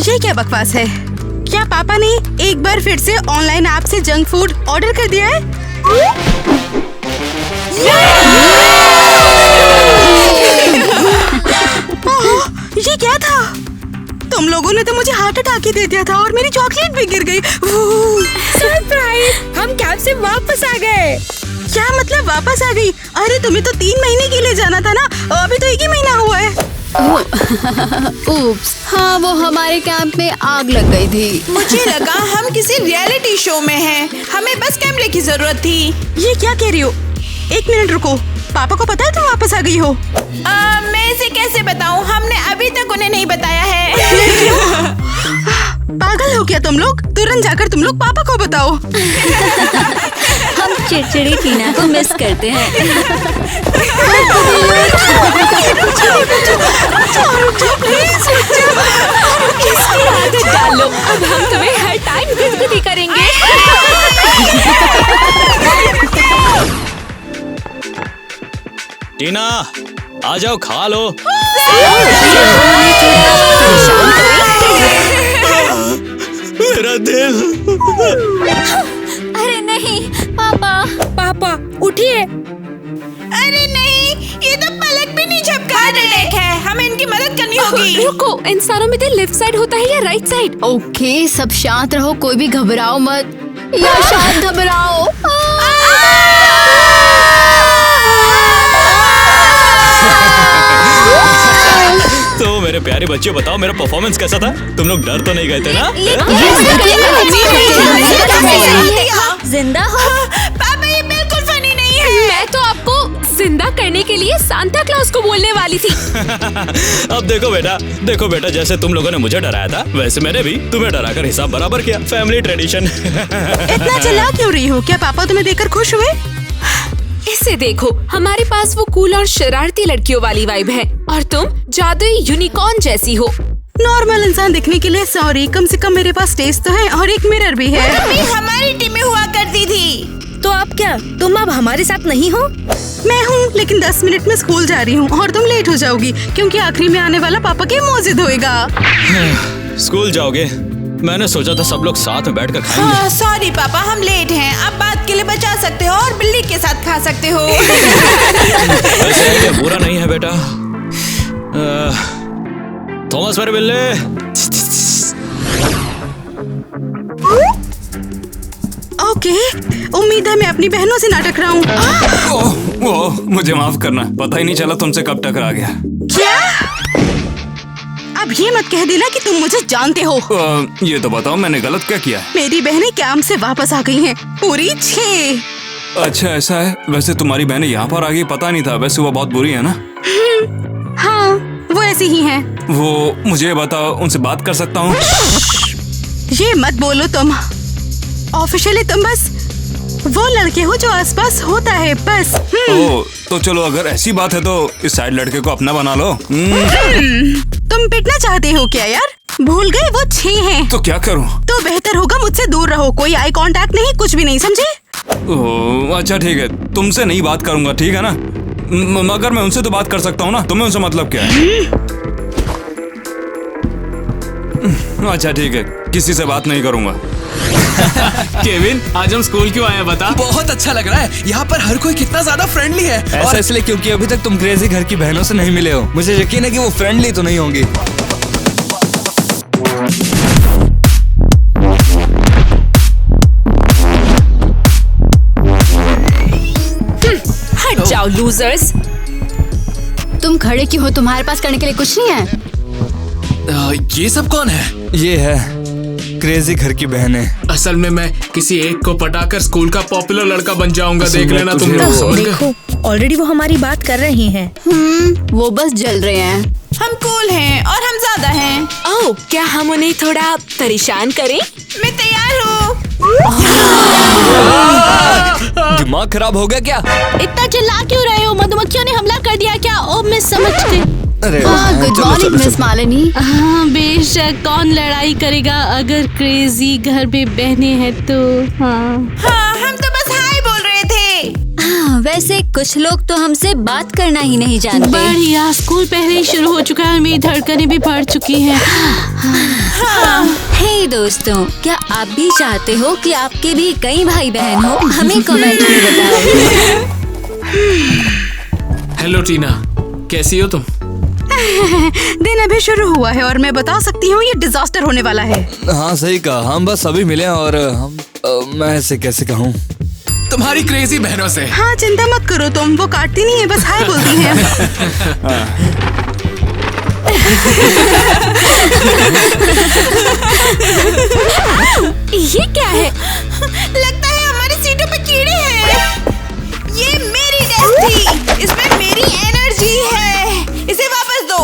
ये क्या बकवास है? क्या पापा ने एक बार फिर से ऑनलाइन ऐप से जंक फूड ऑर्डर कर दिया है? ये क्या था? तुम लोगों ने तो मुझे हार्ट अटैक ही दे दिया था और मेरी चॉकलेट भी गिर गई। सरप्राइज! हम कैब से वापस आ गए। क्या मतलब वापस आ गई? अरे तुम्हें तो 3 महीने के लिए जाना था ना, अभी तो 1 ही महीना हुआ है। उप्स, हाँ वो हमारे कैंप में आग लग गई थी। मुझे लगा हम किसी रियलिटी शो में हैं। हमें बस कैमरे की जरूरत थी। ये क्या कह रही हो? 1 मिनट रुको, पापा को पता है तुम वापस आ गई हो? मैं इसे कैसे बताऊं? हमने अभी तक उन्हें नहीं बताया है। पागल हो क्या तुम लोग? तुरंत जाकर तुम लोग पापा को बताओ। हम चिड़चिड़ी टीना को मिस करते हैं। इसकी आदत डालो, अब हम तुम्हें हर टाइम गुदगुदी करेंगे। टीना आ जाओ, खा लो। मेरा दिल। अरे नहीं पापा। पापा उठिए। अरे नहीं, ये तो पलक भी नहीं झपका रहे हैं। हमें इनकी मदद करनी होगी। रुको, इंसानों में तो लेफ्ट साइड होता है या राइट साइड? ओके, सब शांत रहो, कोई भी घबराओ मत। या शायद घबराओ। तो मेरे प्यारे बच्चे बताओ, मेरा परफॉर्मेंस कैसा था? तुम लोग डर तो नहीं गए थे ना? जिंदा हो? पापा ये बिल्कुल फनी नहीं है। मैं तो आपको जिंदा करने के लिए सांता क्लॉज को बोलने वाली थी। अब देखो बेटा, जैसे तुम लोगों ने मुझे डराया था, वैसे मैंने भी तुम्हें डराकर हिसाब बराबर किया। Family tradition. इतना चिल्ला क्यों रही हो? क्या पापा तुम्हें देखकर खुश हुए? इसे देखो, हमारे पास वो कूल और शरारती लड़कियों वाली वाइब है और तुम जादुई यूनिकॉर्न जैसी हो। नॉर्मल इंसान दिखने के लिए सॉरी, कम से कम मेरे पास टेस्ट तो है और एक मिरर भी है। मम्मी हमारी टीम में हुआ करती थी। तो अब क्या, तुम अब हमारे साथ नहीं हो? मैं हूँ, लेकिन 10 मिनट में स्कूल जा रही हूँ और तुम लेट हो जाओगी क्योंकि आखिरी में आने वाला पापा के मौजिद होएगा। स्कूल जाओगे? मैंने सोचा था सब लोग साथ में बैठकर खाएंगे। हाँ सॉरी पापा, हम लेट हैं। अब बात के लिए बचा सकते हो और बिल्ली के साथ खा सकते हो। ऐसे आइडिया बुरा नहीं है बेटा। थॉमस मेरे बिल्ले। ओके, उम्मीद है मैं अपनी बहनों से ना टकराऊं। ओह, मुझे माफ करना, पता ही नहीं चला तुमसे कब टकरा गया। क्या? अब ये मत कह देना कि तुम मुझे जानते हो। ये तो बताओ मैंने गलत क्या किया? मेरी बहनें कैंप से वापस आ गई हैं, पूरी 6। अच्छा ऐसा है? वैसे तुम्हारी बहनें यहाँ पर आ गई पता नहीं था। वैसे वो बहुत बुरी है ना? हाँ, वो ऐसी ही हैं। वो मुझे बताओ, उनसे बात कर सकता हूँ? ये मत बोलो तुम। ऑफिशियली तुम बस वो लड़के हो जो आसपास होता है, बस। ओह, तो चलो अगर ऐसी बात है तो इस साइड लड़के को अपना बना लो। तुम पिटना चाहते हो क्या यार? भूल गए वो 6 हैं। तो क्या करूँ? तो बेहतर होगा मुझसे दूर रहो, कोई आई कांटेक्ट नहीं, कुछ भी नहीं, समझे? ओह अच्छा ठीक है, तुमसे नहीं बात करूंगा, ठीक है ना? मगर मैं उनसे तो बात कर सकता हूँ ना? तुम्हें उनसे मतलब क्या है? अच्छा ठीक है, किसी से बात नहीं करूंगा। केविन, आज हम स्कूल क्यों आए बता? बहुत अच्छा लग रहा है। यहाँ पर हर कोई कितना ज्यादा फ्रेंडली है। ऐसा इसलिए क्योंकि अभी तक तुम क्रेजी घर की बहनों से नहीं मिले हो। मुझे यकीन है कि वो फ्रेंडली तो नहीं होंगी। हट जाओ लूजर्स। तुम खड़े क्यों हो? तुम्हारे पास करने के लिए कुछ नहीं है? ये सब कौन है? ये है क्रेजी घर की बहनें। असल में मैं किसी एक को पटाकर स्कूल का पॉपुलर लड़का बन जाऊंगा। देख लेना तुम लोग, समझ गए? देखो, ऑलरेडी वो हमारी बात कर रही हैं। वो बस जल रहे हैं। हम कूल हैं और हम ज्यादा हैं। ओह, क्या हम उन्हें थोड़ा परेशान करें? मैं तैयार हूँ। दिमाग खराब हो गया क्या? इतना चिल्ला क्यों रहे हो? मधुमक्खियों ने हमला कर दिया क्या? ओ मैं समझ गई। अरे गुड मॉर्निंग मिस मालिनी। हाँ बेशक, कौन लड़ाई करेगा अगर क्रेजी घर में बहने हैं तो। हाँ हाँ, हम तो बस हाय बोल रहे थे। वैसे कुछ लोग तो हमसे बात करना ही नहीं जानते। बढ़िया, स्कूल पहले ही शुरू हो चुका है, मेरी धड़कनें भी बढ़ चुकी हैं। हे दोस्तों, क्या आप भी चाहते हो कि आपके भी कई भाई बहन हो? हमें कमेंट में बताओ। हेलो टीना, कैसी हो तुम? दिन अभी शुरू हुआ है और मैं बता सकती हूँ ये डिजास्टर होने वाला है। हाँ सही कहा, हम बस अभी मिले और मैं ऐसे कैसे कहूँ। तुम्हारी क्रेजी बहनों से। हाँ चिंता मत करो तुम, वो काटती नहीं है, बस हाय बोलती है। ये क्या है? लगता है हमारी सीटों पे कीड़े हैं। ये मेरी डेस्क थी, इसमें मेरी एनर्जी है, इसे वापस दो।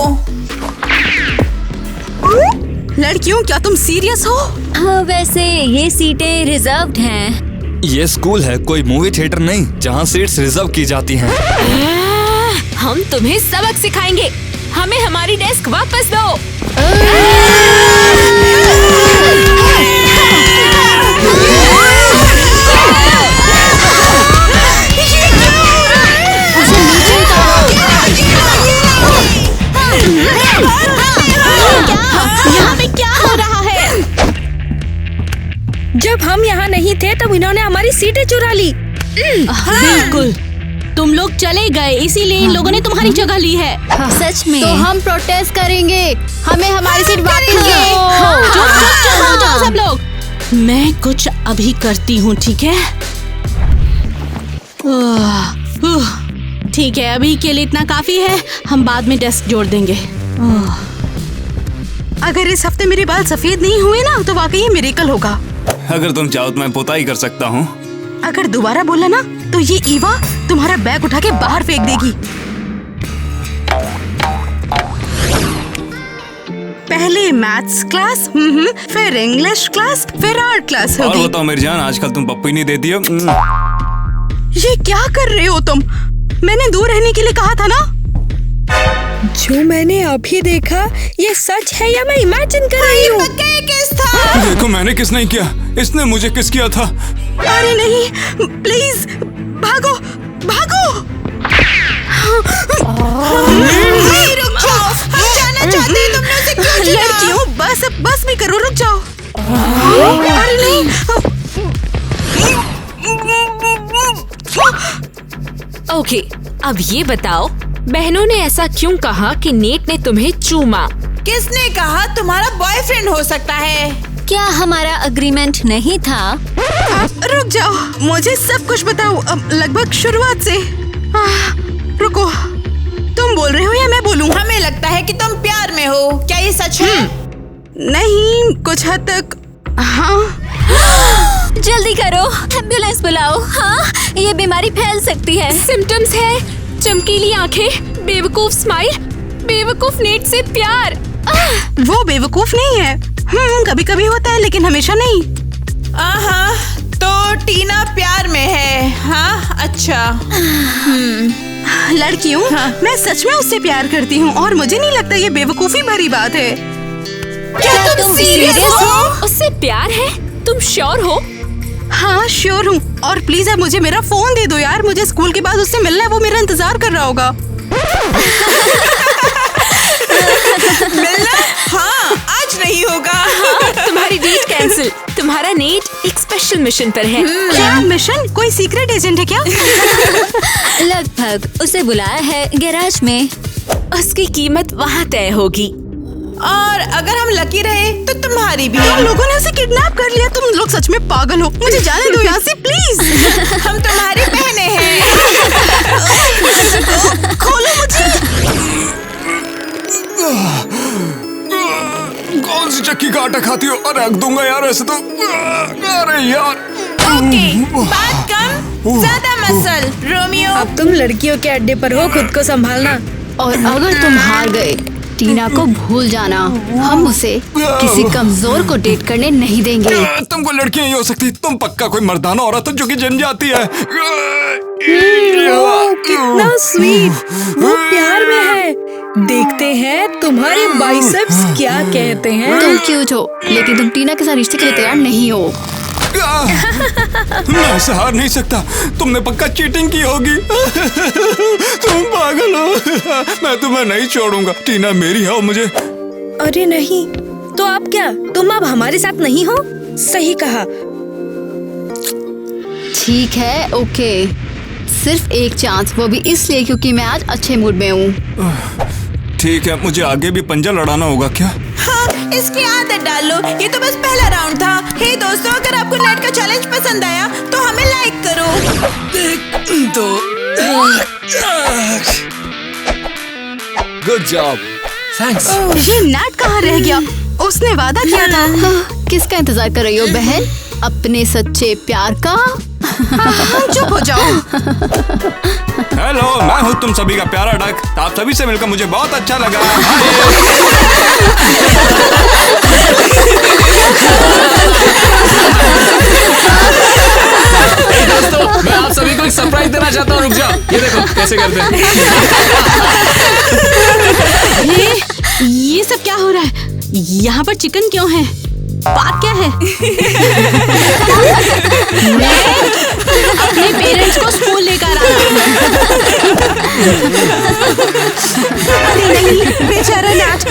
लड़कियों क्या तुम सीरियस हो? हाँ, वैसे ये सीटें रिजर्व्ड हैं। ये स्कूल है, कोई मूवी थिएटर नहीं जहाँ सीट्स रिजर्व की जाती हैं। हम तुम्हें सबक सिखाएंगे, हमें हमारी डेस्क वापस दो। यहाँ पे क्या हो रहा है? जब हम यहाँ नहीं थे तब इन्होंने हमारी सीटें चुरा ली। बिल्कुल, तुम लोग चले गए इसीलिए इन लोगों ने तुम्हारी जगह ली है। सच में? तो हम प्रोटेस्ट करेंगे, हमें हमारी सीट वापस दो। चुप हो जाओ सब लोग। मैं कुछ अभी करती हूँ, ठीक है? ठीक है, अभी के लिए इतना काफी है, हम बाद में डेस्क जोड़ देंगे। अगर इस हफ्ते मेरे बाल सफेद नहीं हुए ना तो वाकई मिरेकल होगा। अगर तुम चाहो तो मैं पोताई कर सकता हूँ। अगर दोबारा बोला ना तो ये ईवा तुम्हारा बैग उठा के बाहर फेंक देगी। पहले मैथ्स क्लास, फिर इंग्लिश क्लास, फिर आर्ट क्लास और होगी। बताओ मेरी जान, आजकल तुम पप्पी नहीं देती हो? ये क्या कर रहे हो तुम? मैंने दूर रहने के लिए कहा था ना। जो मैंने अभी देखा ये सच है या मैं इमेजिन कर रही हूँ? किस था? देखो मैंने किस नहीं किया, इसने मुझे किस किया था। अरे नहीं, प्लीज भागो भागो। नहीं, रुक जाओ, हम जाना चाहते हैं, तुमने उसे क्यों चुना? लड़कियों बस भी करो, रुक जाओ। अरे नहीं। ओके, अब ये बताओ, बहनों ने ऐसा क्यों कहा कि नेट ने तुम्हें चूमा? किसने कहा तुम्हारा बॉयफ्रेंड हो सकता है? क्या हमारा अग्रीमेंट नहीं था? रुक जाओ, मुझे सब कुछ बताओ, लगभग शुरुआत से। रुको, तुम बोल रहे हो या मैं बोलूं? हमें लगता है कि तुम प्यार में हो, क्या ये सच है? नहीं, कुछ हद तक हाँ। जल्दी करो, एम्बुलेंस बुलाओ। हाँ, ये बीमारी फैल सकती है। सिम्टम्स है चमकीली आंखें, बेवकूफ स्माइल, बेवकूफ नेट से प्यार। वो बेवकूफ नहीं है, कभी कभी होता है लेकिन हमेशा नहीं। तो टीना प्यार में है। हाँ, अच्छा। लड़कियों, मैं सच में उससे प्यार करती हूँ और मुझे नहीं लगता ये बेवकूफी भरी बात है। क्या तुम सीरियस हो? उससे प्यार है? तुम श्योर हो? हाँ श्योर हूँ, और प्लीज अब मुझे मेरा फोन दे दो यार, मुझे स्कूल के बाद उससे मिलना है, वो मेरा इंतजार कर रहा होगा। मिलना? हाँ, आज नहीं होगा। हाँ, तुम्हारी डेट कैंसिल। तुम्हारा नेट एक स्पेशल मिशन पर है। क्या मिशन? कोई सीक्रेट एजेंट है क्या? लगभग। उसे बुलाया है गैराज में। उसकी कीमत वहाँ तय होगी। और अगर हम लकी रहे तो तुम्हारी भी। तुम लोगों ने उसे किडनैप कर लिया, तुम लोग सच में पागल हो। मुझे जाने दो यहाँ से प्लीज। हम तुम्हारी बहनें हैं। खोलो मुझे। कौन सी चक्की का आटा खाती हो? अरे रख दूंगा यार ऐसे तो। अरे यार। ओके, बात कम, ज्यादा मसल। रोमियो, अब तुम लड़कियों के अड्डे पर हो, खुद को संभालना। और अगर तुम हार गए, टीना को भूल जाना। हम उसे किसी कमजोर को डेट करने नहीं देंगे। तुमको लड़कियां ही हो सकती, तुम पक्का कोई मर्दाना औरत हो जो कि जन जाती है। कितना स्वीट, वो प्यार में है। देखते हैं तुम्हारे बाइसेप्स क्या कहते हैं। तुम क्यूट हो, लेकिन तुम टीना के साथ रिश्ते के लिए तैयार नहीं हो। मैं ऐसे हार नहीं सकता। तुमने पक्का चीटिंग की होगी। तुम पागल हो। मैं तुम्हें नहीं छोड़ूंगा। टीना मेरी है और मुझे। अरे नहीं, तो आप क्या, तुम अब हमारे साथ नहीं हो? सही कहा। ठीक है, ओके, सिर्फ एक चांस, वो भी इसलिए क्योंकि मैं आज अच्छे मूड में हूँ। ठीक है, मुझे आगे भी पंजा लड़ाना होगा क्या? हाँ, इसकी आदत डालो। ये तो बस पहला राउंड था। हे दोस्तों, अगर आपको नेट का चैलेंज पसंद आया तो हमें लाइक करो। Good job. थैंक्स। ये नेट कहाँ रह गया? उसने वादा किया था। किसका इंतजार कर रही हो बहन? अपने सच्चे प्यार का? चुप हो जाओ। हेलो, मैं हूँ तुम सभी का प्यारा डक। आप सभी से मिलकर मुझे बहुत अच्छा लगा। दोस्तों, मैं आप सभी को एक सरप्राइज देना चाहता हूँ। रुक जाओ, ये देखो कैसे करते हैं। ये सब क्या हो रहा है? यहाँ पर चिकन क्यों है? बात क्या है? मैं अपने पेरेंट्स को स्कूल लेकर आया। अरे नहीं, बेचारा नैट।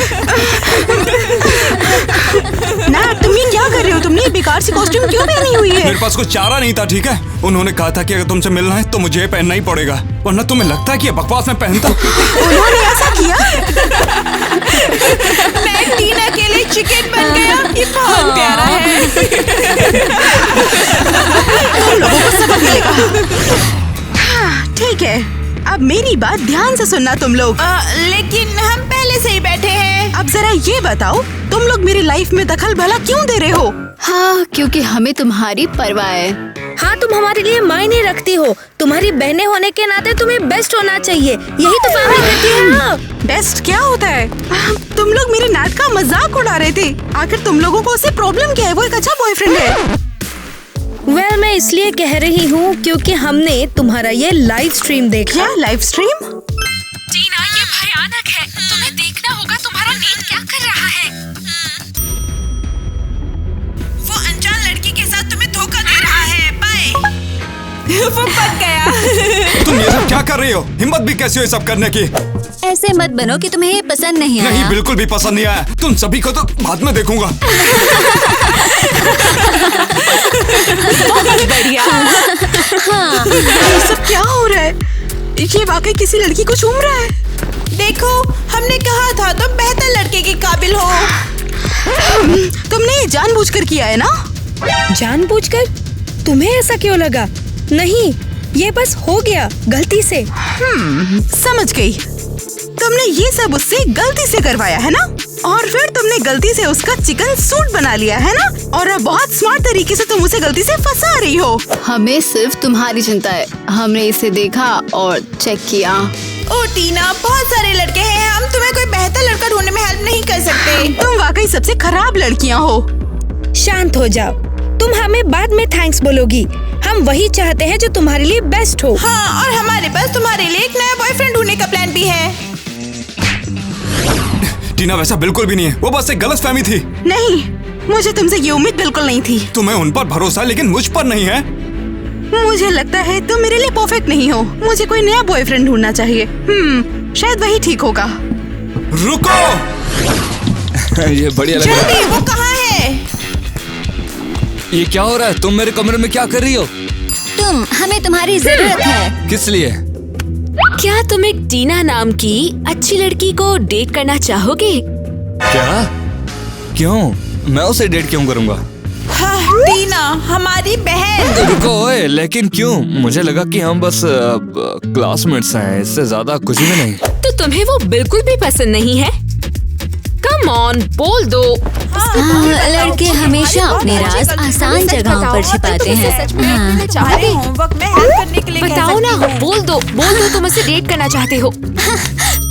नैट, तुम ये क्या कर रहे हो? तुमने ये बेकार सी कॉस्ट्यूम क्यों पहनी हुई है? मेरे पास कुछ चारा नहीं था, ठीक है? उन्होंने कहा था कि अगर तुमसे मिलना है तो मुझे ये पहनना ही पड़ेगा, वरना तुम्हें लगता है कि ये बकवास मैं पहनता। उन्होंने ऐसा किया? मैं टीना के लिए चिकन बन गया। ये बहुत प्यारा है। तुम लोगों को सबक मिलेगा। हाँ, ठीक है, अब मेरी बात ध्यान से सुनना तुम लोग। लेकिन हम पहले से ही बैठे हैं। अब जरा ये बताओ, तुम लोग मेरी लाइफ में दखल भला क्यों दे रहे हो? हाँ, क्योंकि हमें तुम्हारी परवाह है। हाँ, तुम हमारे लिए मायने रखती हो। तुम्हारी बहनें होने के नाते तुम्हें बेस्ट होना चाहिए। यही तो फैमिली करती है ना। बेस्ट क्या होता है? तुम लोग मेरे नाट का मजाक उड़ा रहे थे। आखिर तुम लोगों को उससे प्रॉब्लम क्या है? वो एक अच्छा बॉयफ्रेंड है। वेल, मैं इसलिए कह रही हूँ क्योंकि हमने तुम्हारा ये लाइव स्ट्रीम देखा। क्या लाइव स्ट्रीम? टीना, ये भयानक है। तुम्हें देखना होगा तुम्हारा नेट क्या कर रहा है। वो अनजान लड़की के साथ तुम्हें धोखा दे रहा है। बाय। वो पक गया। तुम ये सब क्या कर रही हो? हिम्मत भी कैसी हो ये सब करने की? ऐसे मत बनो कि तुम्हें ये पसंद नहीं आया। नहीं, बिल्कुल भी पसंद नहीं आया। तुम सभी को तो बाद में देखूंगा। बढ़िया। ये सब क्या हो रहा है? ये वाकई किसी लड़की को चूम रहा है। देखो, हमने कहा था तुम बेहतर लड़के के काबिल हो। तुमने ये जानबूझकर किया है ना? जानबूझकर? तुम्हें ऐसा क्यों लगा? नहीं, ये बस हो गया गलती से। समझ गई। तुमने ये सब उससे गलती से करवाया है ना? और फिर तुमने गलती से उसका चिकन सूट बना लिया है ना? और अब बहुत स्मार्ट तरीके से तुम उसे गलती से फंसा रही हो। हमें सिर्फ तुम्हारी चिंता है। हमने इसे देखा और चेक किया। ओ टीना, बहुत सारे लड़के हैं। हम तुम्हें कोई बेहतर लड़का ढूंढने में हेल्प नहीं कर सकते। तुम वाकई सबसे खराब लड़कियां हो। शांत हो जाओ। तुम हमें बाद में थैंक्स बोलोगी। हम वही चाहते हैं जो तुम्हारे लिए बेस्ट हो। हाँ, और हमारे पास तुम्हारे लिए एक नया बॉयफ्रेंड ढूंढने का प्लान भी है। टीना, वैसा बिल्कुल भी नहीं है। वो बस एक गलतफहमी थी। नहीं, मुझे तुमसे ये उम्मीद बिल्कुल नहीं थी। तुम्हें उन पर भरोसा है, लेकिन मुझ पर नहीं है। मुझे लगता है तुम मेरे लिए परफेक्ट नहीं हो। मुझे कोई नया बॉयफ्रेंड ढूंढना चाहिए। शायद वही ठीक होगा। रुको। ये बढ़िया लग रहा है। जल्दी, वो कहाँ है? ये क्या हो रहा है? तुम मेरे कमरे में क्या कर रही हो? तुम, हमें तुम्हारी जरूरत है। किस लिए? क्या तुम एक टीना नाम की अच्छी लड़की को डेट करना चाहोगे? क्या? क्यों? मैं उसे डेट क्यों करूंगा? हाँ, टीना हमारी बहन। रुको ओए, लेकिन क्यों? मुझे लगा कि हम बस क्लासमेट्स हैं, इससे ज्यादा कुछ भी नहीं। तो तुम्हें वो बिल्कुल भी पसंद नहीं है? कम ऑन, बोल दो। लड़के हमेशा अपने राज आसान जगहों पर छिपाते हैं। हमारे होमवर्क में हेल्प करने के लिए बताओ ना, बोल दो तुम उसे डेट करना चाहते हो।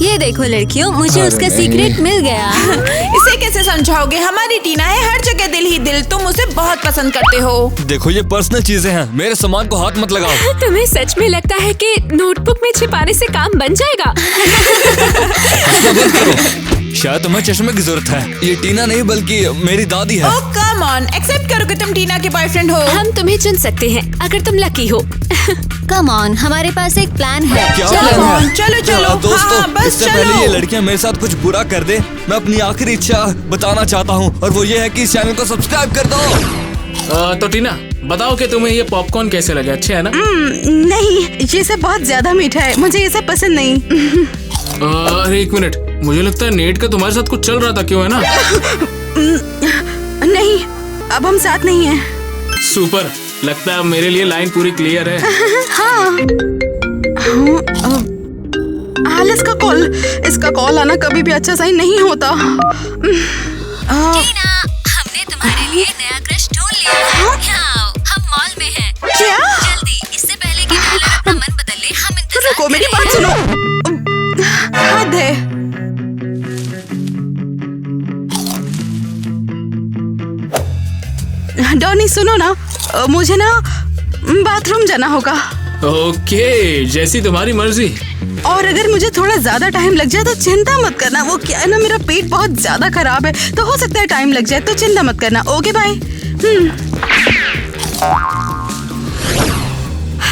ये देखो लड़कियों, मुझे उसका सीक्रेट मिल गया। इसे के कैसे समझाओगे? हमारी टीना है, हर जगह दिल ही दिल। तुम उसे बहुत पसंद करते हो। देखो ये पर्सनल चीजें हैं, मेरे सामान को हाथ मत लगाओ। तुम्हें सच में लगता है कि नोटबुक में छिपाने से काम बन जाएगा? हंसना बंद करो। शायद तुम्हें चश्मे की जरूरत है। ये टीना नहीं बल्कि मेरी दादी है। ओह कम ऑन, एक्सेप्ट करो कि तुम टीना के बॉयफ्रेंड हो। हम तुम्हें चुन सकते हैं अगर तुम लकी हो। कम ऑन, हमारे पास एक प्लान है। क्या चलो प्लान है? चलो चलो दोस्तों, हाँ, बस इससे चलो। पहले ये लड़कियां मेरे साथ कुछ बुरा कर दे, मैं अपनी आखिरी इच्छा बताना चाहता हूँ, और वो ये है कि इस चैनल को सब्सक्राइब कर दो। तो टीना बताओ कि तुम्हें ये पॉपकॉर्न कैसे लगे? अच्छे है ना? नहीं, ये सब बहुत ज्यादा मीठा है, मुझे ये सब पसंद नहीं। अरे एक मिनट, मुझे लगता है नेट का तुम्हारे साथ कुछ चल रहा था, क्यों है ना? नहीं, अब हम साथ नहीं हैं। सुपर, लगता है अब मेरे लिए लाइन पूरी क्लियर है। हाँ। एलिस का कॉल, इसका कॉल आना कभी भी अच्छा साइन नहीं होता। टीना, हमने तुम्हारे लिए नया क्रश ढूंढ लिया है। यहाँ आओ, हम मॉल में हैं। क्या? जल्दी, इससे पहले कि टाइलर अपना मन बदल ले, हम इंतजार रुको, मेरी बात सुनो। हद है। डॉनी सुनो ना, मुझे ना बाथरूम जाना होगा। ओके, जैसी तुम्हारी मर्जी। और अगर मुझे थोड़ा ज्यादा टाइम लग जाए तो चिंता मत करना। वो क्या है ना, मेरा पेट बहुत ज्यादा खराब है, तो हो सकता है टाइम लग जाए, तो चिंता मत करना। Okay bye.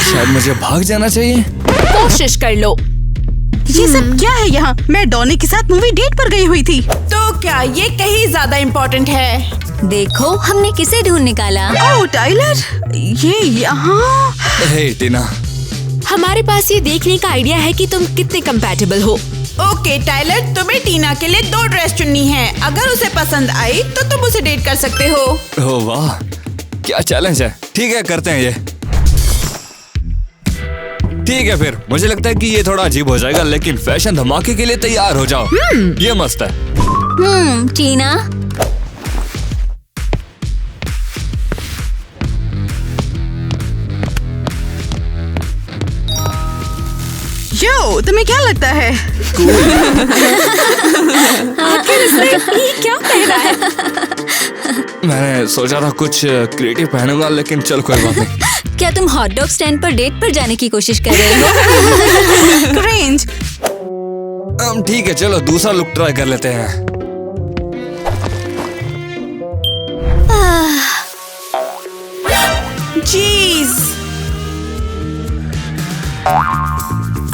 शायद मुझे भाग जाना चाहिए। कोशिश कर लो। ये सब क्या है यहाँ? मैं डॉनी के साथ मूवी डेट पर गई हुई थी। तो क्या ये कहीं ज्यादा इम्पोर्टेंट है? देखो, हमने किसे ढूंढ निकाला। ओह टाइलर, ये यहाँ। हे टीना, हमारे पास ये देखने का आइडिया है कि तुम कितने कंपैटिबल हो। ओके टाइलर, तुम्हें टीना के लिए 2 ड्रेस चुननी है। अगर उसे पसंद आई तो तुम उसे डेट कर सकते हो। ओह वाह, क्या चैलेंज है। ठीक है, करते हैं ये। ठीक है फिर, मुझे लगता है कि ये थोड़ा अजीब हो जाएगा, लेकिन फैशन धमाके के लिए तैयार हो जाओ। ये मस्त है। टीना, यो, तुम्हें क्या लगता है? आखिर इसने ये क्या पहना है? मैंने सोचा था कुछ क्रिएटिव पहनूंगा, लेकिन चल कोई बात नहीं। क्या तुम हॉट डॉग स्टैंड पर डेट पर जाने की कोशिश कर रहे हो? क्रिंज। ठीक है, चलो दूसरा लुक ट्राई कर लेते हैं। चीज।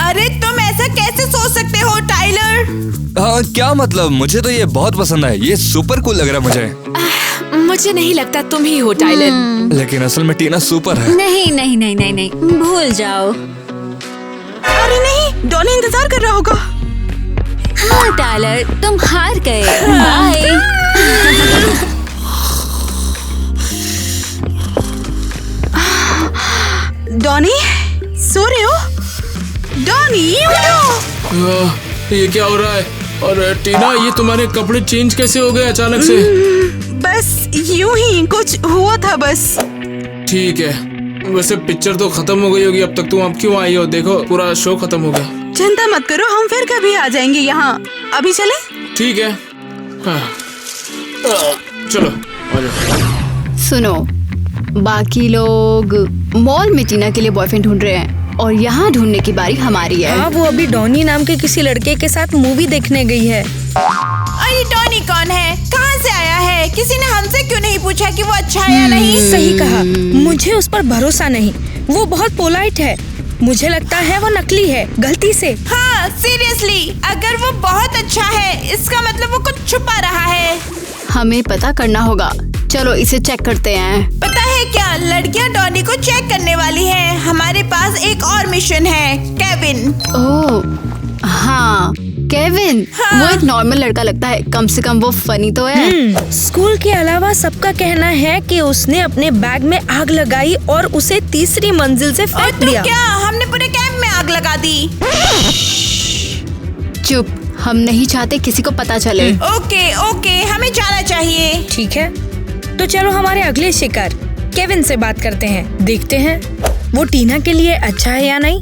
अरे तुम ऐसा कैसे सोच सकते हो टाइलर? क्या मतलब? मुझे तो ये बहुत पसंद है, ये सुपर कूल लग रहा है मुझे। मुझे नहीं लगता तुम ही हो टाइलर। लेकिन असल में टीना सुपर है। नहीं नहीं नहीं नहीं नहीं, भूल जाओ। अरे नहीं, डॉनी इंतजार कर रहा होगा। हाँ टाइलर, तुम हार गए। बाय। डॉनी, सो रहे हो? डॉनी, उठो। ये क्या हो रहा है? और टीना, ये तुम्हारे कपड़े चेंज कैसे हो गए अचानक से? बस यूं ही कुछ हुआ था बस। ठीक है, वैसे पिक्चर तो खत्म हो गई होगी अब तक, तुम अब क्यों आई हो? देखो पूरा शो खत्म हो गया। चिंता मत करो, हम फिर कभी आ जाएंगे यहाँ। अभी चले? ठीक है। हाँ। चलो आ जाओ। सुनो, बाकी लोग मॉल में टीना के लिए बॉयफ्रेंड ढूंढ रहे हैं और यहाँ ढूंढने की बारी हमारी है। हाँ, वो अभी डॉनी नाम के किसी लड़के के साथ मूवी देखने गई है। अरे डॉनी कौन है? कहाँ से आया है? किसी ने हमसे क्यों नहीं पूछा कि वो अच्छा है या नहीं? सही कहा, मुझे उस पर भरोसा नहीं। वो बहुत पोलाइट है, मुझे लगता है वो नकली है, गलती से। हाँ सीरियसली, अगर वो बहुत अच्छा है इसका मतलब वो कुछ छुपा रहा है। हमें पता करना होगा, चलो इसे चेक करते हैं। पता है क्या, लड़कियां डॉनी को चेक करने वाली हैं। हमारे पास एक और मिशन है, केविन। ओह हाँ, केविन। हाँ। वो एक नॉर्मल लड़का लगता है, कम से कम वो फनी तो है। स्कूल के अलावा सबका कहना है कि उसने अपने बैग में आग लगाई और उसे 3री मंजिल से और फेंक तो दिया। क्या, हमने पूरे कैंप में आग लगा दी। चुप, हम नहीं चाहते किसी को पता चले। ओके ओके, हमें जाना चाहिए। ठीक है, तो चलो हमारे अगले शिकार केविन से बात करते हैं। देखते हैं वो टीना के लिए अच्छा है या नहीं।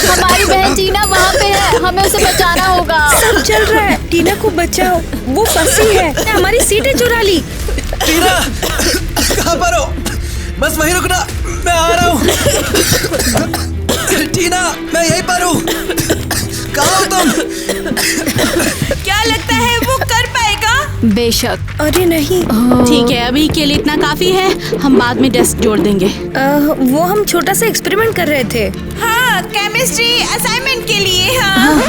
हमारी बहन टीना वहाँ पे है। हमें उसे बचाना होगा। सब चल रहा है, टीना को बचाओ, वो फंसी है, हमारी सीटें चुरा ली। टीना कहाँ पर हो? बस वहीं रुकना, मैं आ रहा हूँ। टीना मैं यहीं पर हूँ, कहाँ हो तुम? क्या लगता है वो कर पाएगा? बेशक। अरे नहीं। ठीक है, अभी के लिए इतना काफी है, हम बाद में डेस्क जोड़ देंगे। वो हम छोटा सा एक्सपेरिमेंट कर रहे थे। हाँ, केमिस्ट्री असाइनमेंट के लिए। हाँ।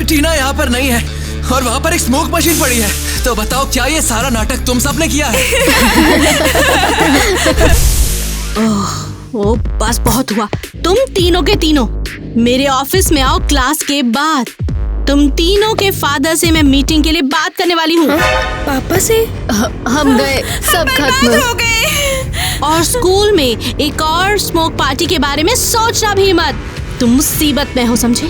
टीना यहाँ पर नहीं है और वहाँ पर एक स्मोक मशीन पड़ी है। तो बताओ क्या ये सारा नाटक तुम सबने किया है? ओ बस बहुत हुआ। तुम तीनों के तीनों मेरे ऑफिस में आओ क्लास के बाद। तुम तीनों के फादर से मैं मीटिंग के लिए बात करने वाली हूँ। पापा से? हम गए, सब खत्म हो गए। और स्कूल में एक और स्मोक पार्टी के बारे में सोचना भी मत। तुम मुसीबत में हो, समझे?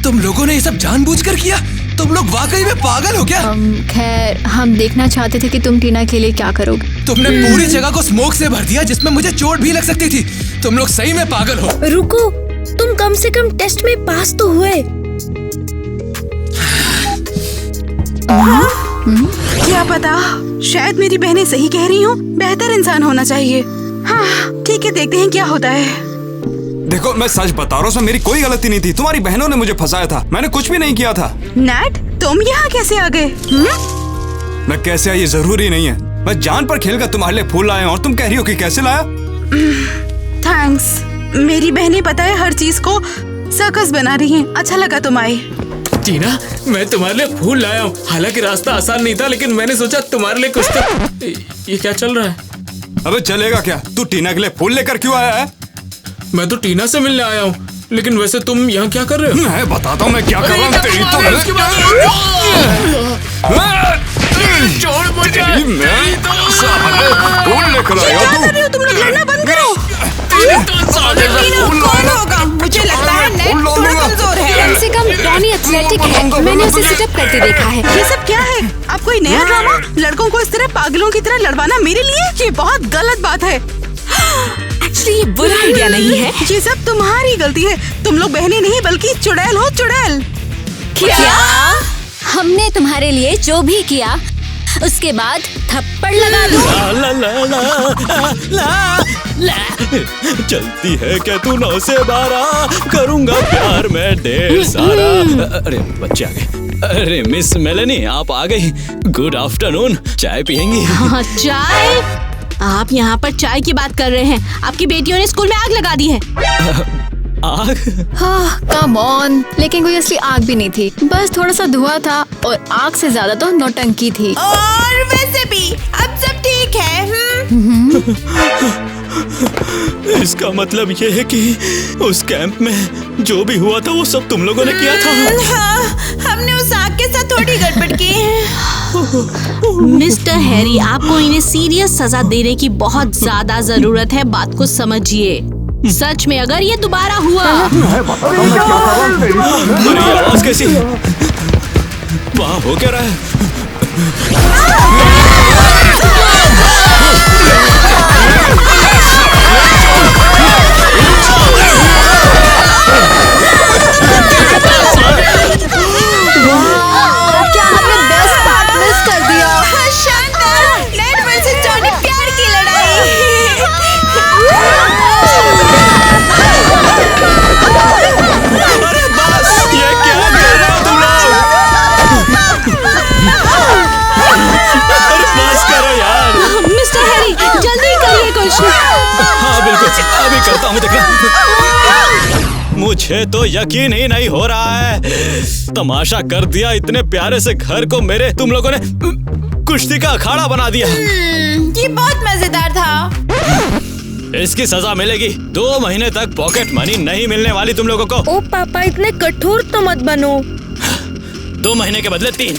तुम लोगों ने ये सब जानबूझकर किया? तुम लोग वाकई में पागल हो क्या? खैर, हम देखना चाहते थे कि तुम टीना के लिए क्या करोगे। तुमने पूरी जगह को स्मोक से भर दिया जिसमें मुझे चोट भी लग सकती थी। तुम लोग सही में पागल हो। रुको, तुम कम से कम टेस्ट में पास तो हुए। क्या पता, शायद मेरी बहनें सही कह रही हूँ, बेहतर इंसान होना चाहिए। हाँ ठीक है, देखते हैं क्या होता है। देखो मैं सच बता रहा हूँ, मेरी कोई गलती नहीं थी। तुम्हारी बहनों ने मुझे फंसाया था, मैंने कुछ भी नहीं किया था। नैट, तुम यहाँ कैसे आ गए? मैं कैसे आया ये जरूरी नहीं है। मैं जान पर खेलकर तुम्हारे लिए फूल लाया और तुम कह रही हो कि कैसे लाया। थैंक्स। मेरी बहनें पता है हर चीज को सर्कस बना रही हैं। अच्छा लगा तुम आए। टीना, मैं तुम्हारे लिए फूल लाया हूँ। हालांकि रास्ता आसान नहीं था, लेकिन मैंने सोचा तुम्हारे लिए कुछ तो। ये क्या चल रहा है? अबे चलेगा क्या? तू टीना के लिए फूल लेकर क्यों आया है? मैं तो टीना से मिलने आया हूँ, लेकिन वैसे तुम यहाँ क्या कर रहे हो? मैं बताता हूँ मैं क्या कर रहा हूँ। तुम लोग लड़ना बंद करो। कौन होगा? मुझे लगता है नेट थोड़ा कमजोर है। कम से कम टॉनी एथलेटिक है, मैंने उसे सिटअप करते देखा है। ये सब क्या है? आप कोई नया ड्रामा? लड़कों को इस तरह पागलों की तरह लड़वाना मेरे लिए ये बहुत गलत बात है। एक्चुअली ये बुरा आइडिया नहीं है। ये सब तुम्हारी गलती है। तुम लोग बहनें नहीं बल्कि चुड़ैल हो, चुड़ैल। क्या? हमने तुम्हारे लिए जो भी किया उसके बाद थप्पड़ लगा दो। ला ला ला ला ला। चलती है क्या तू 9 से 12? करूंगा प्यार में ढेर सारा। अरे बच्चे आ गए। अरे मिस मेलेनी, आप आ गई। Good afternoon. चाय पियेंगी? हाँ, चाय? आप यहाँ पर चाय की बात कर रहे हैं? आपकी बेटियों ने स्कूल में आग लगा दी है। आग? हाँ, कम ऑन। लेकिन कोई असली आग भी नहीं थी, बस थोड़ा सा धुआं था और आग से ज्यादा तो नौटंकी थी। और वैसे भी अब सब ठीक है। इसका मतलब ये है कि उस कैंप में जो भी हुआ था वो सब तुम लोगों ने किया था। हाँ, हमने उस आग के साथ थोड़ी गड़बड़ की है। मिस्टर हैरी, आपको इन्हें सीरियस सजा देने की बहुत ज्यादा जरूरत है। बात को समझिए। सच में अगर ये दोबारा हुआ। अरे आवाज कैसी? वहाँ हो क्या रहा है? क्या हमने बेस्ट पार्ट मिस कर दिया। शानदार। नेट वर्सेस टॉनी प्यार की लड़ाई। अरे बस, ये क्या कर रहे हो तुम लोग? अरे बस करो यार। मिस्टर हैरी, जल्दी करिए कुछ। हाँ बिल्कुल, अभी करता हूँ। देखना, मुझे तो यकीन ही नहीं हो रहा है। तमाशा कर दिया। इतने प्यारे से घर को मेरे तुम लोगों ने कुश्ती का अखाड़ा बना दिया। ये बहुत मजेदार था। इसकी सजा मिलेगी। 2 महीने तक पॉकेट मनी नहीं मिलने वाली तुम लोगों को। ओ पापा, इतने कठोर तो मत बनो। 2 महीने के बदले 3।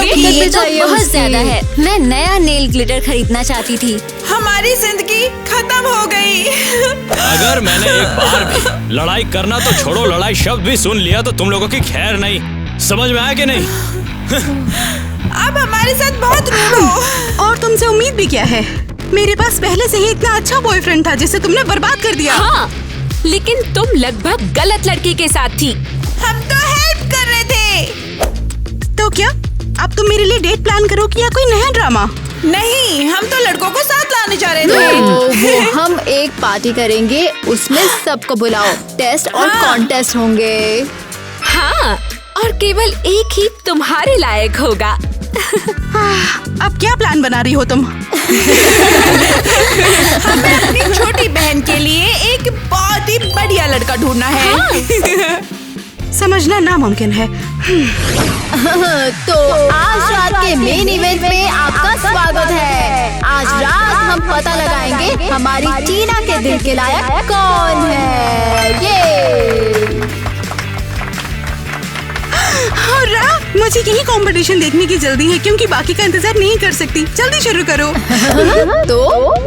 ये तो बहुत ज्यादा है। मैं नया नेल ग्लिटर खरीदना चाहती थी। हमारी जिंदगी खत्म हो गई। अगर मैंने एक बार भी लड़ाई करना तो छोड़ो, लड़ाई शब्द भी सुन लिया तो तुम लोगों की खैर नहीं। समझ में आया कि नहीं? अब हमारे साथ बहुत रूड हो। और तुमसे उम्मीद भी क्या है? मेरे पास पहले से ही इतना अच्छा बॉयफ्रेंड था जिसे तुमने बर्बाद कर दिया। हाँ, लेकिन तुम लगभग गलत लड़की के साथ थी। हम तो हेल्प कर रहे थे। तो क्या अब तुम मेरे लिए डेट प्लान करोगी या कोई नया ड्रामा? नहीं, हम तो लड़कों को साथ लाने जा रहे थे। वो हम एक पार्टी करेंगे, उसमें सबको बुलाओ, टेस्ट और कॉन्टेस्ट होंगे। हाँ, और केवल एक ही तुम्हारे लायक होगा। अब क्या प्लान बना रही हो तुम? हमें अपनी छोटी बहन के लिए एक बहुत ही बढ़िया लड़का ढूंढना है। हाँ। समझना नामुमकिन है। तो आज रात के मेन इवेंट में आपका स्वागत है। आज रात हम पता लगाएंगे हमारी टीना के दिल के लायक कौन है। ये मुझे यही कंपटीशन देखने की जल्दी है क्योंकि बाकी का इंतजार नहीं कर सकती। जल्दी शुरू करो। तो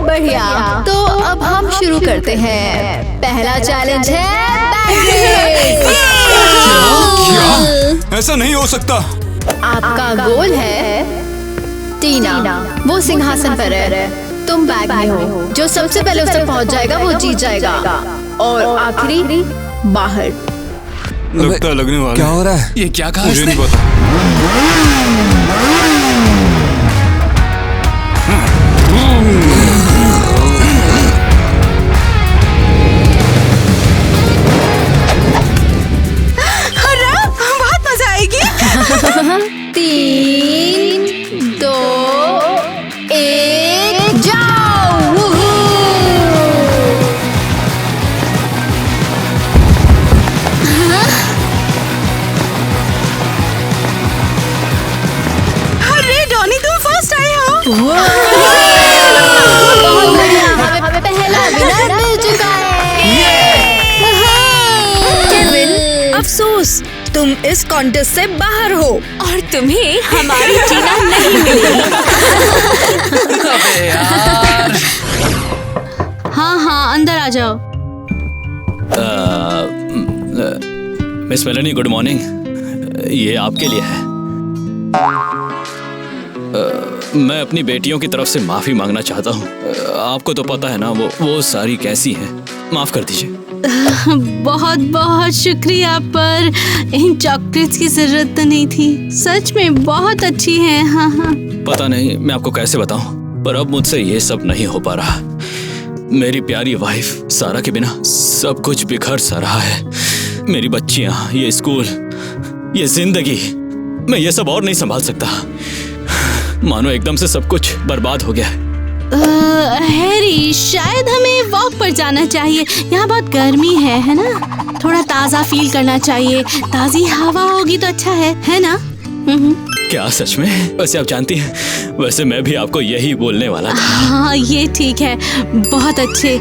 बढ़िया, तो अब हम शुरू करते हैं। पहला चैलेंज है बैग रेस। क्या? ऐसा नहीं हो सकता। आपका गोल है टीना, वो सिंहासन पर है, तुम बैग में हो। जो सबसे पहले उस तक पहुंच जाएगा वो जीत जाएगा और आखिरी बाहर। लगता है लगने वाला। क्या हो रहा है? ये क्या कहा? मुझे नहीं पता। बहुत मजा आएगी। 3, 2, 1 जाओ। अरे डॉनी, तुम फर्स्ट आए हो। बहुत बढ़िया, हमें पहला विनर मिल चुका है। केविन, अफसोस, तुम इस कॉन्टेस्ट से बाहर हो और तुम्हें हमारी टीना नहीं मिलेगी। अबे यार। हाँ, अंदर आ जाओ। Miss Meloni, good morning. ये आपके लिए है। मैं अपनी बेटियों की तरफ से माफी मांगना चाहता हूँ। आपको तो पता है ना वो सारी कैसी हैं। माफ कर दीजिए। बहुत बहुत शुक्रिया, पर इन चॉकलेट्स की जरूरत तो नहीं थी। सच में बहुत अच्छी है। हाँ। पता नहीं मैं आपको कैसे बताऊं, पर अब मुझसे ये सब नहीं हो पा रहा। मेरी प्यारी वाइफ सारा के बिना सब कुछ बिखर सा रहा है। मेरी बच्चियां, ये स्कूल, ये जिंदगी, मैं ये सब और नहीं संभाल सकता। मानो एकदम से सब कुछ बर्बाद हो गया है। हैरी, शायद हमें वॉक पर जाना चाहिए। यहाँ बहुत गर्मी है ना? थोड़ा ताज़ा फील करना चाहिए। ताज़ी हवा होगी तो अच्छा है ना? क्या सच में? वैसे आप जानती हैं, वैसे मैं भी आपको यही बोलने वाला था। हाँ, ये ठीक है, बहुत अच्छे।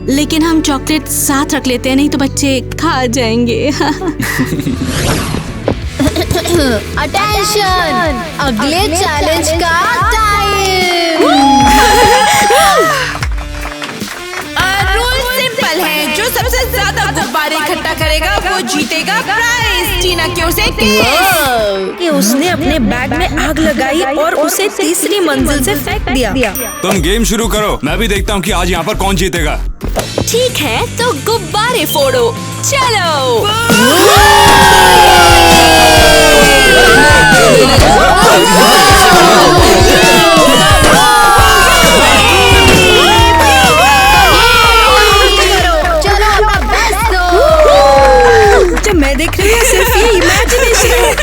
लेकिन हम चॉकलेट साथ रख लेते हैं, नहीं तो बच्चे खा जाएंगे। अटेंशन, अगले चैलेंज का टाइम। रूल सिंपल है, जो सबसे ज्यादा गुब्बारे इकट्ठा करेगा वो जीतेगा प्राइज। टीना की ओर से केक। कि उसने अपने बैग में आग लगाई और उसे तीसरी मंजिल से फेंक दिया। तुम गेम शुरू करो, मैं भी देखता हूँ कि आज यहाँ पर कौन जीतेगा। ठीक है, तो गुब्बारे फोड़ो। चलो। जो मैं देख रही हूँ सिर्फ ये इमेजिनेशन है।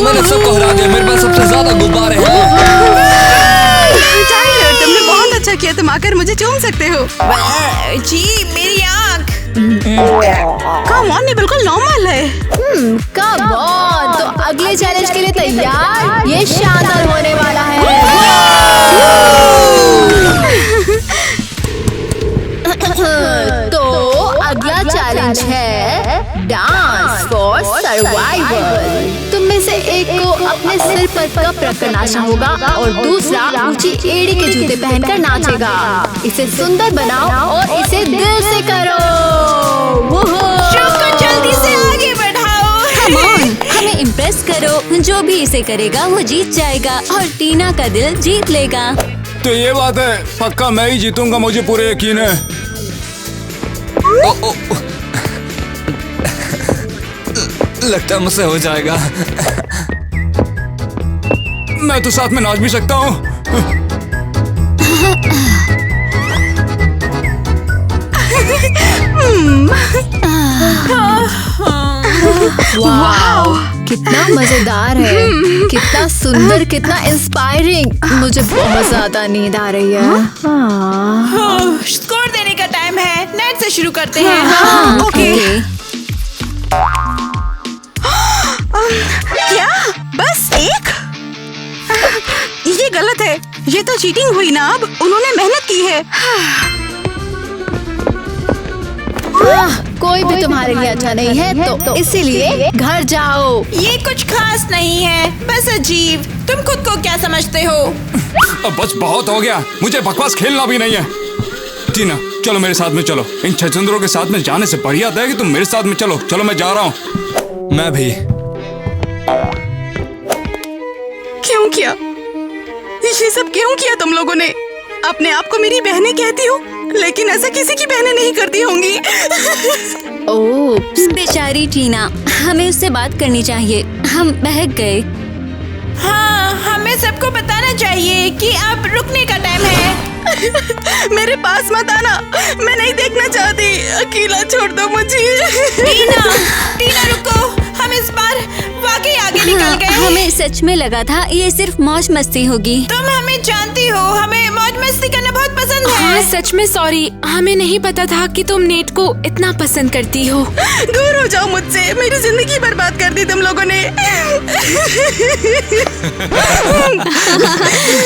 मैंने सबको हरा दिया। मेरे पास सबसे ज्यादा गुब्बारे हैं। टाइलर, तुमने बहुत अच्छा किया। तुम आकर मुझे चूम सकते हो। जी, मेरी आँख। कम ऑन, ये बिल्कुल नॉर्मल है। कम ऑन, तो अगले चैलेंज के लिए तैयार? ये शानदार होने वाला है। तो अगला चैलेंज है डांस फॉर सर्वाइवल। तुम में से एक को अपने सिर पर कप रखकर नाचना होगा और दूसरा ऊंची एड़ी के जूते पहनकर नाचेगा। इसे सुंदर बनाओ और इसे दिल से करो। जल्दी से आगे बढ़ाओ। Come on, हमें इम्प्रेस करो। जो भी इसे करेगा वो जीत जाएगा और टीना का दिल जीत लेगा। तो ये बात है, पक्का मैं ही जीतूंगा, मुझे पूरे यकीन है। लगता है मुझसे हो जाएगा। मैं तो साथ में नाच भी सकता हूँ। वाओ, कितना मजेदार है, कितना सुंदर, कितना इंस्पायरिंग। मुझे बहुत ज्यादा नींद आ रही है। स्कोर देने का टाइम है। नेट से शुरू करते हैं। ओके। क्या बस एक? ये गलत है, ये तो चीटिंग हुई ना। अब उन्होंने मेहनत की है। कोई भी तुम्हारे लिए अच्छा नहीं है तो इसीलिए घर जाओ। ये कुछ खास नहीं है, बस अजीब। तुम खुद को क्या समझते हो? अब बस बहुत हो गया, मुझे बकवास खेलना भी नहीं है। टीना, चलो मेरे साथ में चलो। इन छछूंदरों के साथ में जाने से बढ़िया था कि तुम मेरे साथ में चलो। चलो मैं जा रहा हूँ। मैं भी। क्यों किया ये सब? क्यों किया तुम लोगों ने? अपने आप को मेरी बहनें कहती हो, लेकिन ऐसा किसी की बहनें नहीं करती होंगी। ओह बेचारी टीना, हमें उससे बात करनी चाहिए। हम बहक गए। हाँ, हमें सबको बताना चाहिए कि अब रुकने का टाइम है। मेरे पास मत आना, मैं नहीं देखना चाहती। अकेला छोड़ दो मुझे। टीना रुको, हम इस बार वाकई आगे निकल गए। हमें सच में लगा था ये सिर्फ मौज मस्ती होगी। तुम हमें जानती हो, हमें मौज मस्ती करना बहुत पसंद है। हाँ सच में सॉरी, हमें नहीं पता था कि तुम नेट को इतना पसंद करती हो। दूर हो जाओ मुझसे, मेरी जिंदगी बर्बाद कर दी तुम लोगों ने।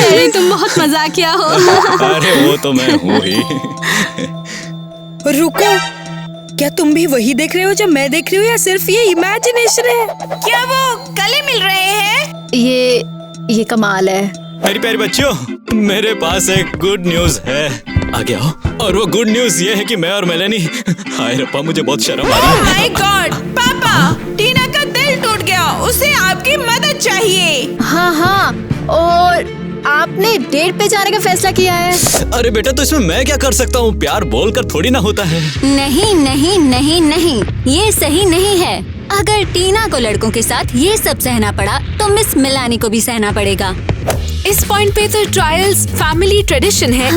अरे तुम बहुत मजाकिया हो। अरे वो तो मैं हूँ ही। रुको, क्या तुम भी वही देख रहे हो जो मैं देख रही हूँ, या सिर्फ ये इमेजिनेशन है? क्या वो गले मिल रहे हैं? ये कमाल है। मेरी प्यारी बच्चियों, मेरे पास एक गुड न्यूज है। आगे आओ। और वो गुड न्यूज ये है कि मैं और मेलेनी, हाय रब्बा मुझे बहुत शर्म आ रही है। ओह माय गॉड, पापा, टीना का दिल टूट गया, उसे आपकी मदद चाहिए। हाँ, और आपने डेट पे जाने का फैसला किया है। अरे बेटा, तो इसमें मैं क्या कर सकता हूँ? प्यार बोलकर थोड़ी ना होता है। नहीं नहीं नहीं नहीं, ये सही नहीं है। अगर टीना को लड़कों के साथ ये सब सहना पड़ा तो मिस मिलानी को भी सहना पड़ेगा। इस पॉइंट पे तो ट्रायल्स फैमिली ट्रेडिशन है।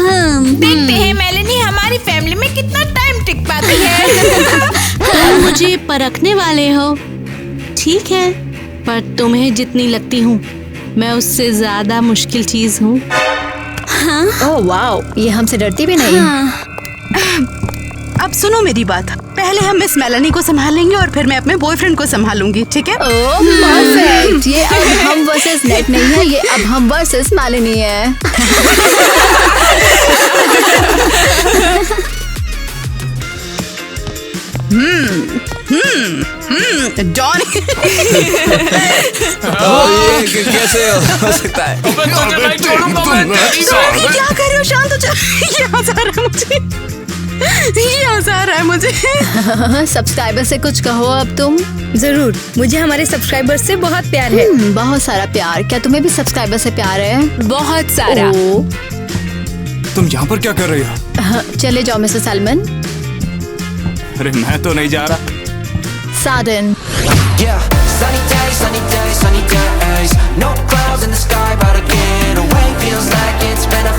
देखते हैं मेलेनी हमारी फैमिली में कितना टाइम टिक पाती है। तुम मुझे परखने वाले हो, ठीक है, पर तुम्हें जितनी लगती हूँ मैं उससे ज्यादा मुश्किल चीज हूँ। ओह वाओ, ये हमसे डरती भी नहीं। अब सुनो मेरी बात, पहले हम मिस मेलेनी को संभालेंगे और फिर मैं अपने बॉयफ्रेंड को संभालूंगी, ठीक है? ओह परफेक्ट। ये अब हम वर्सेस नेट नहीं है, ये अब हम वर्सेस मेलेनी है। जॉन। ये कैसे हो सकता है? क्या कर रहे हो? शांत हो जाओ। ये हंसा रहा है मुझे, ये हंसा रहा है मुझे। सब्सक्राइबर से कुछ कहो अब तुम। जरूर, मुझे हमारे सब्सक्राइबर से बहुत प्यार है। बहुत सारा प्यार। क्या तुम्हें भी सब्सक्राइबर से प्यार है? बहुत सारा। तुम यहाँ पर क्या कर रही हो? चले जाओ मिस्टर सलमान। अरे मैं तो नहीं जा रहा। साधन। Yeah, sunny days, no clouds in the sky, but again, away feels like it's been a